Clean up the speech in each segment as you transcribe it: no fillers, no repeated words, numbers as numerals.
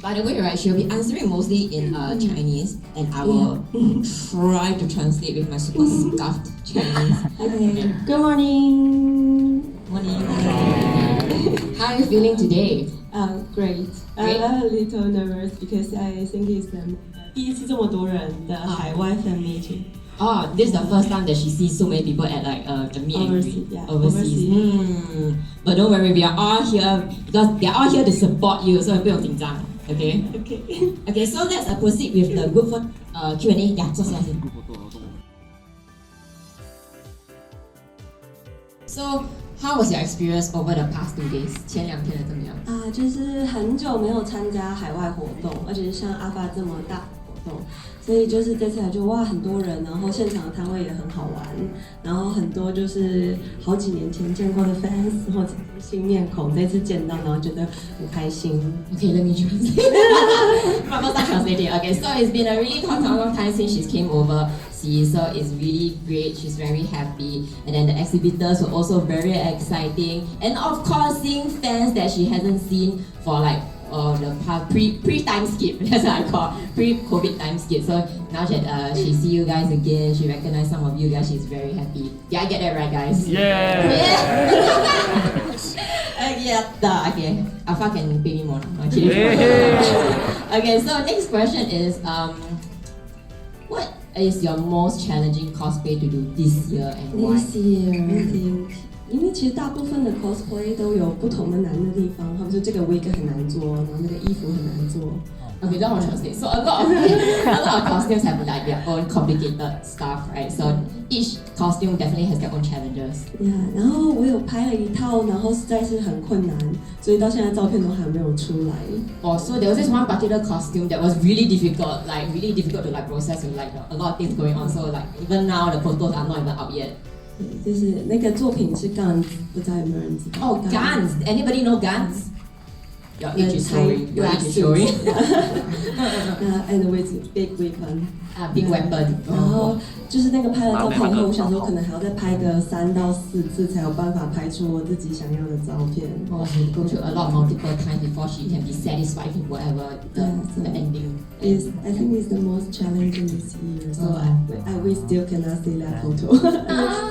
By the way, right, she'll be answering mostly in Chinese, and I will try to translate with my super scuffed Chinese. Okay. Good morning. Morning. How are you feeling today? Great. Great. I'm a little nervous because I think it's 第一次这么多人的海外 fan meeting. Oh, this is the first time that she sees so many people at like the meet and greet overseas. But don't worry, we are all here because they are all here to support you, so 不用紧张 okay? Okay, so let's proceed with the group for Q&A. Yeah, 坐下先。So, how was your experience over the past 2 days? 前2天的怎么样？就是很久没有参加海外活动，而且是像阿发这么大的活动，所以就是这次来就哇很多人，然后现场的摊位也很好玩，然后很多就是好几年前见过的 fans 或者新面孔，这次见到，然后觉得很开心。Okay, let me translate. My first time translating. Okay, so it's been a really long time since she came overseas, so it's really great. She's very happy, and then the exhibitors were also very exciting, and of course, seeing fans that she hasn't seen for like the pre time skip. That's what I call pre-COVID time skip. So now that she see you guys again, she recognized some of you guys. She's very happy. Yeah, I get that right, guys. Yeah. Yeah. Okay. Alpha can pay me more. Okay. Okay. So next question is what is your most challenging cosplay to do this year and why? This year, I think. 因为其实大部分的 cosplay 都有不同的难的地方，他们说这个 wig 很难做，然后那个衣服很难做。Okay, that will translate. So a lot of costumes have like their own complicated stuff, right? So each costume definitely has their own challenges. Yeah, 然后我有拍了一套，然后实在是很困难，所以到现在照片都还没有出来。Oh, so there was this one particular costume that was really difficult to like process with like a lot of things going on. So like even now the photos are not even out yet. 就是那个作品是 Guns， 不知道有没有人知道 Oh, Guns! Anybody know Guns? Your age is showing. Your age is showing. And with big weapon. Big weapon. 然后就是那个拍了照片以后，我想说可能还要再拍个3到4次才有办法拍出我自己想要的照片。Oh, she go through a lot multiple times before she can be satisfied with whatever the ending. I think it's the most challenging this year. So we still cannot see that photo.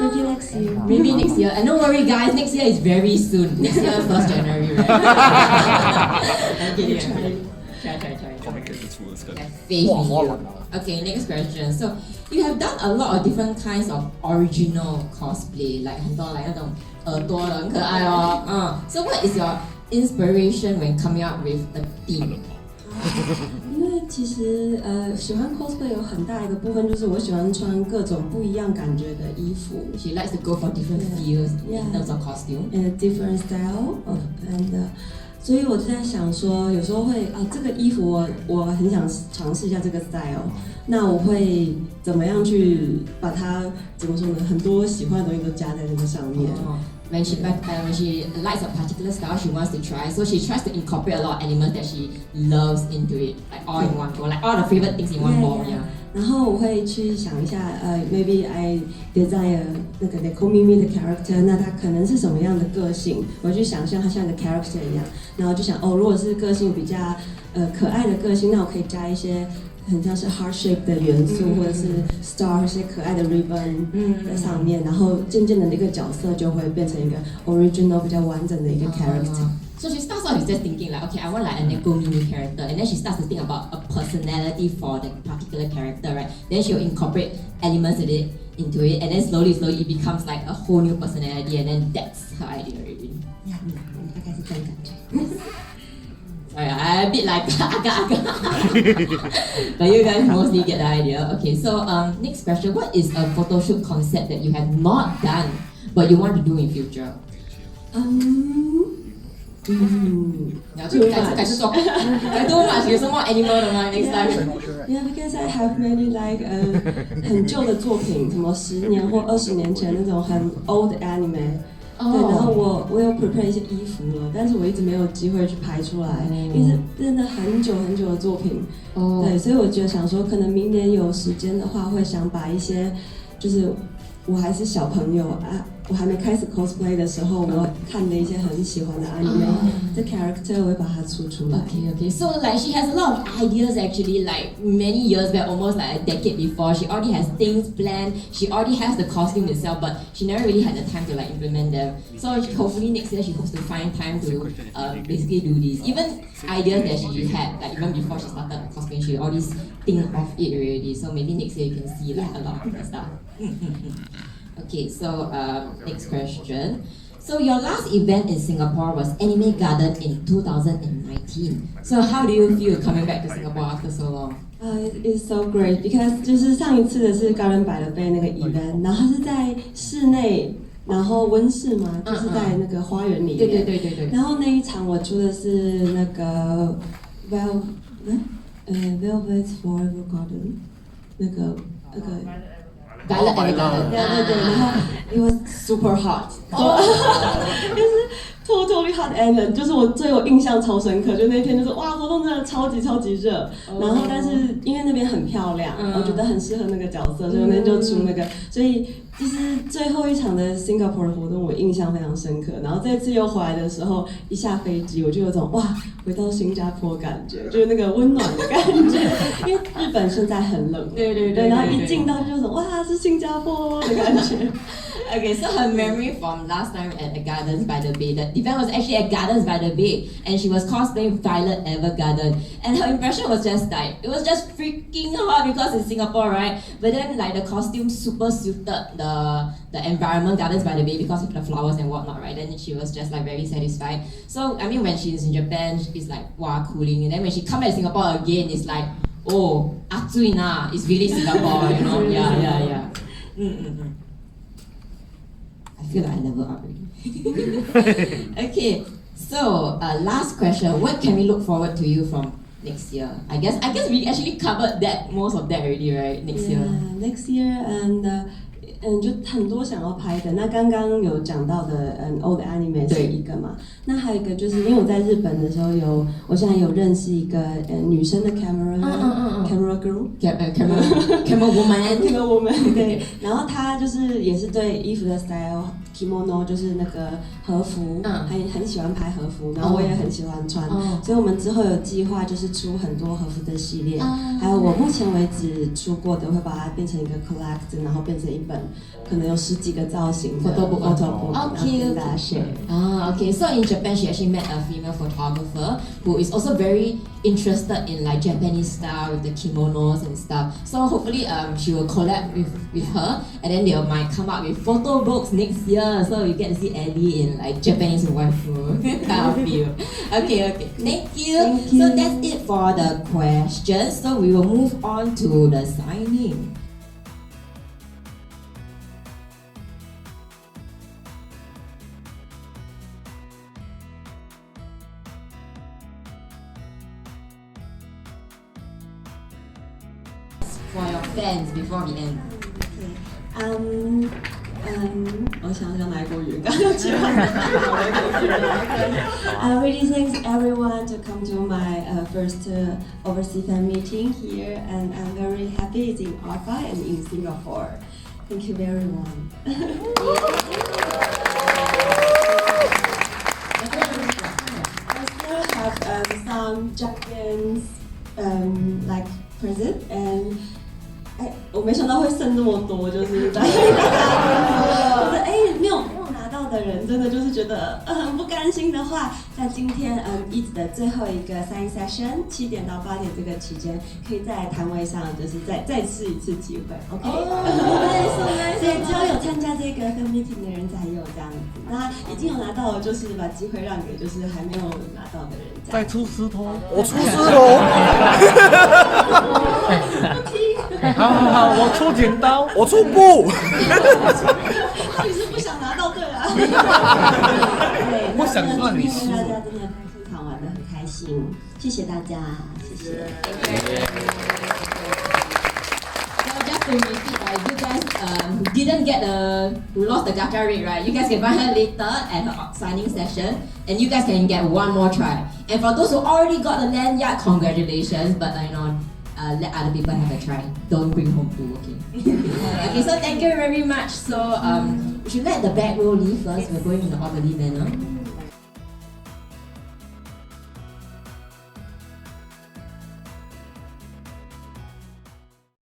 Maybe next year. Maybe next year. And don't worry, guys. Next year is very soon. Next year, 1st January, right? Okay, try. Have faith in you. Okay, next question. So you have done a lot of different kinds of original cosplay, like 很多 like 那种耳朵的很可爱哦。So what is your inspiration when coming up with a theme? 因为其实喜欢 cosplay 有很大一个部分就是我喜欢穿各种不一样感觉的衣服。She likes to go for different feels in terms of costume and a different style and 所以我就在想说，有时候会这个衣服我很想尝试一下这个 style， 那我会怎么样去把它怎么说呢？很多喜欢的东西都加在这个上面。When she likes a particular style, she wants to try. So she tries to incorporate a lot of elements that she loves into it, like all in one go, like all the favorite things in one form. Yeah. 然后我会去想一下maybe I design 那个 Nekomimi 的 character， 那他可能是什么样的个性？我去想象他像一个 character 一样，然后就想如果是个性比较可爱的个性，那我可以加一些很像是 heart shape 的元素，或者是 star 一些可爱的 ribbon 在上面，然后渐渐的那个角色就会变成一个 original 比较完整的一个 character。So she starts off with just thinking like, okay, I want like a Nekomimi character, and then she starts to think about a personality for the particular character, right? Then she'll incorporate elements of it into it, and then slowly it becomes like a whole new personality, and then that's her idea already. Yeah, 大概是这种感觉。Sorry, I'm a bit like but you guys mostly get the idea. Okay, so next question. What is a photo shoot concept that you have not done but you want to do in future? Too much. 有什么 animal 的吗 next time? Yeah, because I have many like 很旧的作品，什么10年或20年前那种很 old anime。对，然后我有 prepare 一些衣服了，但是我一直没有机会去拍出来，因为是真的很久很久的作品。对，所以我觉得想说，可能明年有时间的话，会想把一些就是我还是小朋友我还没开始 cosplay 的时候，我看的一些很喜欢的 anime，这 character 我会把它出来。Okay. So like she has a lot of ideas actually. Like many years back, almost like a decade before, she already has things planned. She already has the costume itself, but she never really had the time to like implement them. So hopefully next year she hopes to find time to basically do this. Even ideas that she had, like even before she started cosplaying, she already think of it already. So maybe next year you can see like a lot of the stuff. Okay, so next question. So your last event in Singapore was Anime Garden in 2019. So how do you feel coming back to Singapore after so long? It's so great because 就是上一次的是 Garden by the Bay 那个 event，然后是在室内，然后温室嘛，就是在那个花园里面。对。然后那一场我出的是那个 Velvet Forever Garden， 那个。Violet Evergarden. 对，然后 it was super hot， 就是 totally hot and 就是我对我印象超深刻，就那天就是哇，活动真的超级热，然后但是因为那边很漂亮，我觉得很适合那个角色，所以我那天就出那个，所以就是最后一场的 Singapore 的活动我印象非常深刻，然后这次又回来的时候，一下飞机我就有种哇回到新加坡感觉，就是那个温暖的感觉，因为日本现在很冷，对，然后一进到就说哇是新加坡的感觉。Okay, so her memory from last time at the Gardens by the Bay, the event was actually at Gardens by the Bay, and she was cosplaying Violet Evergarden, and her impression was just like, it was just freaking hot because it's Singapore, right? But then like the costume super suited the environment, Gardens by the Bay, because of the flowers and whatnot, right? Then she was just like very satisfied. So I mean, when she's in Japan, it's like wow, cooling, and then when she come back to Singapore again, it's like oh, atsui na, it's really Singapore, you know? Yeah. I feel like I level up already. Okay, so last question. What can we look forward to you from next year? I guess we actually covered most of that already, right? Next year and 就很多想要拍的。那刚刚有讲到的old anime 是一个嘛，那还有一个就是因为我在日本的时候我现在有认识一个女生的 camera woman 对，然后她就是也是对衣服的 style kimono 就是那个和服，很喜欢拍和服，然后我也很喜欢穿，所以我们之后有计划就是出很多和服的系列，还有我目前为止出过的会把它变成一个 collect， 然后变成一本可能有10几个造型的 photo book， 跟大家 share。Okay. So in Japan, she actually met a female photographer who is also very interested in like Japanese style with the kimonos and stuff. So hopefully, she will collab with her, and then they might come up with photo books next year. So you get to see Ellie in like Japanese waifu kind of feel. Okay. Thank you. So that's it for the questions. So we will move on to the signing. For your fans before we end. 我想哪一国语？刚刚讲really thanks everyone to come to my first overseas fan meeting here, and I'm very happy it's in Alpha and in Singapore. Thank you everyone. I still have some Japanese like present and. 我没想到会剩那么多，就是大家没有拿到的人，真的就是觉得很不甘心的话，在今天一直的最后一个 sign session 7点到8点这个期间，可以在摊位上就是再试一次机会 ，OK？ 所以只有参加这个 fan meeting 的人才有这样子，那已经有拿到的，就是把机会让给就是还没有拿到的人。再出石头，我出石头。好，我出剪刀，我出布。你是不想拿到对啊？我想让你输。大家真的现场玩得很开心，谢谢大家，谢谢。So just to repeat, you guys didn't get lost the gacha rate, right? You guys can find her later at her signing session, and you guys can get one more try. And for those who already got the lanyard, congratulations! But let other people have a try. Don't bring home food, okay? Okay, so thank you very much. So we should let the back row leave first. We're going in the orderly manner.